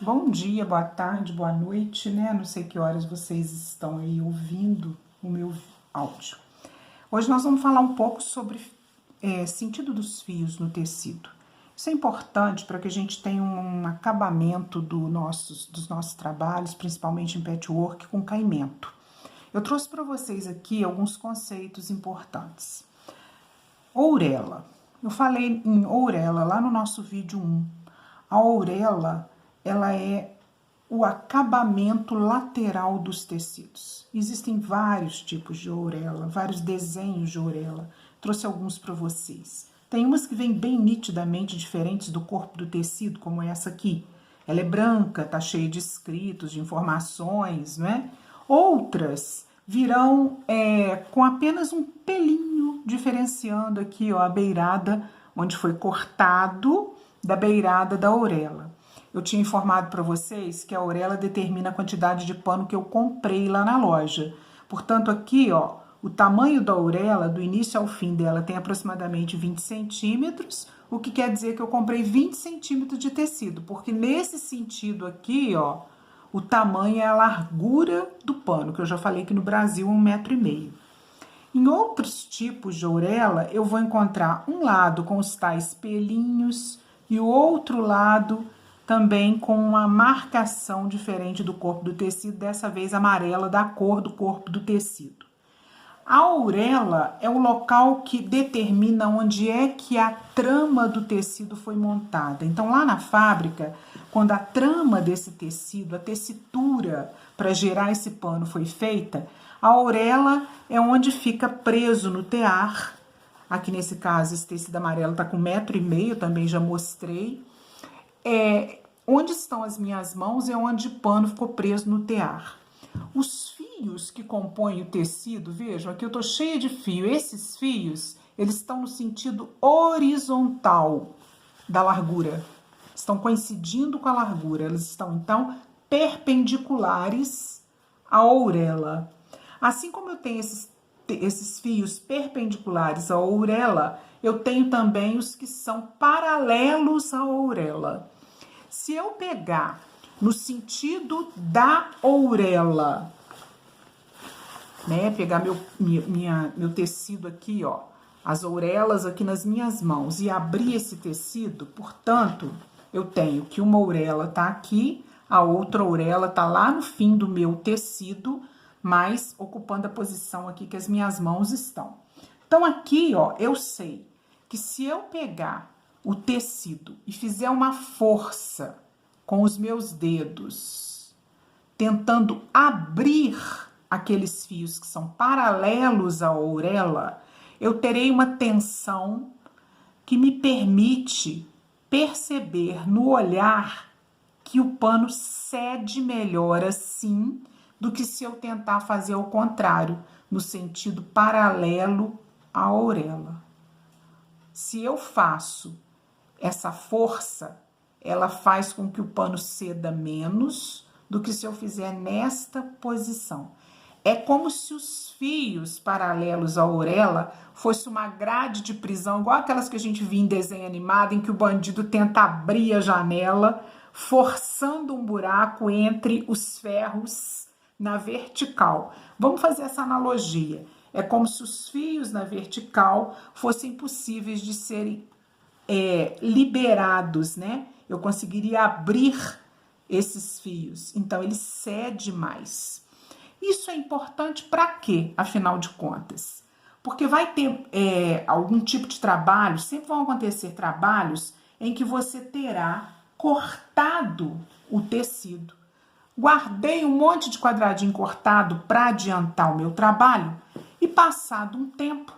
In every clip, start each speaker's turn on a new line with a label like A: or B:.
A: Bom dia, boa tarde, boa noite, né? Não sei que horas vocês estão aí ouvindo o meu áudio. Hoje nós vamos falar um pouco sobre sentido dos fios no tecido. Isso é importante para que a gente tenha um acabamento dos nossos trabalhos, principalmente em patchwork, com caimento. Eu trouxe para vocês aqui alguns conceitos importantes. Ourela. Eu falei em ourela lá no nosso vídeo 1. A ourela, ela é o acabamento lateral dos tecidos. Existem vários tipos de ourela, vários desenhos de ourela. Trouxe alguns para vocês. Tem umas que vêm bem nitidamente diferentes do corpo do tecido, como essa aqui. Ela é branca, tá cheia de escritos, de informações, não é? Outras virão com apenas um pelinho diferenciando aqui, ó, a beirada onde foi cortado da beirada da orelha. Eu tinha informado para vocês que a orelha determina a quantidade de pano que eu comprei lá na loja. Portanto, aqui, ó, o tamanho da orelha, do início ao fim dela, tem aproximadamente 20 centímetros, o que quer dizer que eu comprei 20 centímetros de tecido, porque nesse sentido aqui, ó, o tamanho é a largura do pano, que eu já falei que no Brasil é 1,5 m. Em outros tipos de orelha, eu vou encontrar um lado com os tais pelinhos e o outro lado também com uma marcação diferente do corpo do tecido, dessa vez amarela, da cor do corpo do tecido. A ourela é o local que determina onde é que a trama do tecido foi montada. Então, lá na fábrica, quando a trama desse tecido, a tessitura para gerar esse pano foi feita, a ourela é onde fica preso no tear. Aqui nesse caso, esse tecido amarelo está com 1,5 m, eu também já mostrei. Onde estão as minhas mãos é onde o pano ficou preso no tear. Os fios que compõem o tecido, vejam, aqui eu estou cheia de fio. Esses fios, eles estão no sentido horizontal da largura. Estão coincidindo com a largura. Eles estão, então, perpendiculares à ourela. Assim como eu tenho esses fios perpendiculares à ourela, eu tenho também os que são paralelos à ourela. Se eu pegar no sentido da ourela, né, pegar meu tecido aqui, ó, as ourelas aqui nas minhas mãos e abrir esse tecido, portanto, eu tenho que uma ourela tá aqui, a outra ourela tá lá no fim do meu tecido, mas ocupando a posição aqui que as minhas mãos estão. Então, aqui, ó, eu sei que se eu pegar o tecido e fizer uma força com os meus dedos, tentando abrir aqueles fios que são paralelos à ourela, eu terei uma tensão que me permite perceber no olhar que o pano cede melhor assim do que se eu tentar fazer ao contrário, no sentido paralelo à ourela. Se eu faço essa força, ela faz com que o pano ceda menos do que se eu fizer nesta posição. É como se os fios paralelos à orelha fosse uma grade de prisão, igual aquelas que a gente via em desenho animado, em que o bandido tenta abrir a janela, forçando um buraco entre os ferros na vertical. Vamos fazer essa analogia. É como se os fios na vertical fossem possíveis de serem liberados, né? Eu conseguiria abrir esses fios. Então, ele cede mais. Isso é importante para quê, afinal de contas? Porque vai ter algum tipo de trabalho, sempre vão acontecer trabalhos em que você terá cortado o tecido. Guardei um monte de quadradinho cortado para adiantar o meu trabalho e passado um tempo,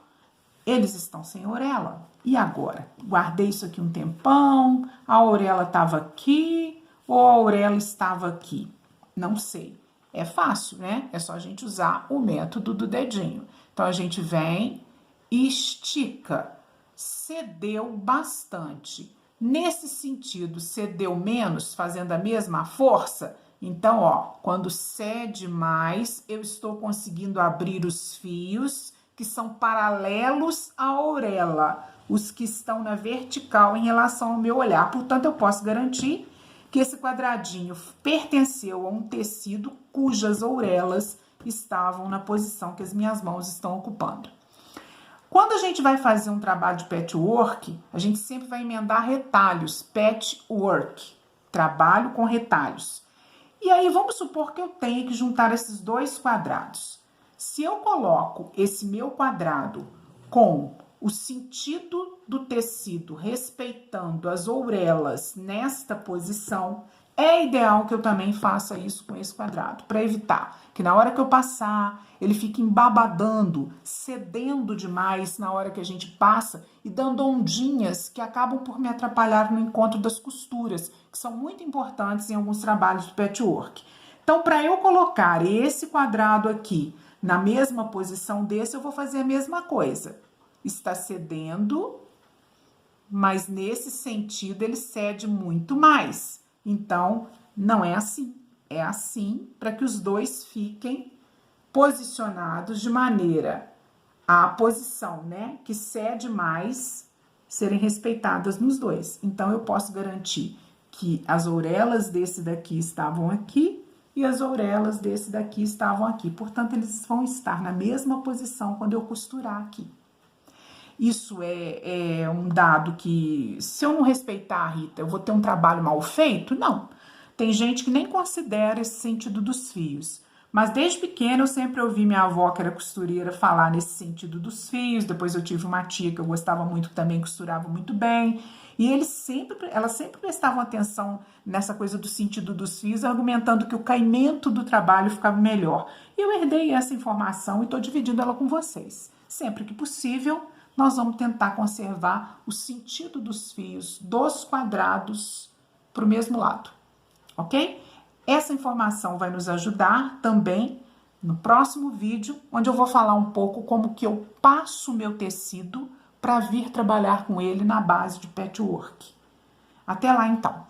A: eles estão sem orelha. E agora? Guardei isso aqui um tempão, a orelha estava aqui ou a orelha estava aqui? Não sei. É fácil, né? É só a gente usar o método do dedinho. Então, a gente vem e estica. Cedeu bastante. Nesse sentido, cedeu menos, fazendo a mesma força? Então, ó, quando cede mais, eu estou conseguindo abrir os fios que são paralelos à orelha, os que estão na vertical em relação ao meu olhar. Portanto, eu posso garantir que esse quadradinho pertenceu a um tecido cujas ourelas estavam na posição que as minhas mãos estão ocupando. Quando a gente vai fazer um trabalho de patchwork, a gente sempre vai emendar retalhos, patchwork, trabalho com retalhos. E aí vamos supor que eu tenha que juntar esses dois quadrados. Se eu coloco esse meu quadrado com o sentido do tecido respeitando as ourelas nesta posição, é ideal que eu também faça isso com esse quadrado, para evitar que na hora que eu passar, ele fique embabadando, cedendo demais na hora que a gente passa e dando ondinhas que acabam por me atrapalhar no encontro das costuras, que são muito importantes em alguns trabalhos do patchwork. Então, para eu colocar esse quadrado aqui na mesma posição desse, eu vou fazer a mesma coisa. Está cedendo, mas nesse sentido ele cede muito mais. Então, não é assim. É assim para que os dois fiquem posicionados de maneira a posição, né, que cede mais serem respeitadas nos dois. Então, eu posso garantir que as ourelas desse daqui estavam aqui e as ourelas desse daqui estavam aqui. Portanto, eles vão estar na mesma posição quando eu costurar aqui. Isso é um dado que, se eu não respeitar a Rita, eu vou ter um trabalho mal feito? Não. Tem gente que nem considera esse sentido dos fios. Mas desde pequena eu sempre ouvi minha avó, que era costureira, falar nesse sentido dos fios. Depois eu tive uma tia que eu gostava muito, que também costurava muito bem. E elas sempre prestavam atenção nessa coisa do sentido dos fios, argumentando que o caimento do trabalho ficava melhor. E eu herdei essa informação e estou dividindo ela com vocês. Sempre que possível, nós vamos tentar conservar o sentido dos fios dos quadrados para o mesmo lado, ok? Essa informação vai nos ajudar também no próximo vídeo, onde eu vou falar um pouco como que eu passo o meu tecido para vir trabalhar com ele na base de patchwork. Até lá, então!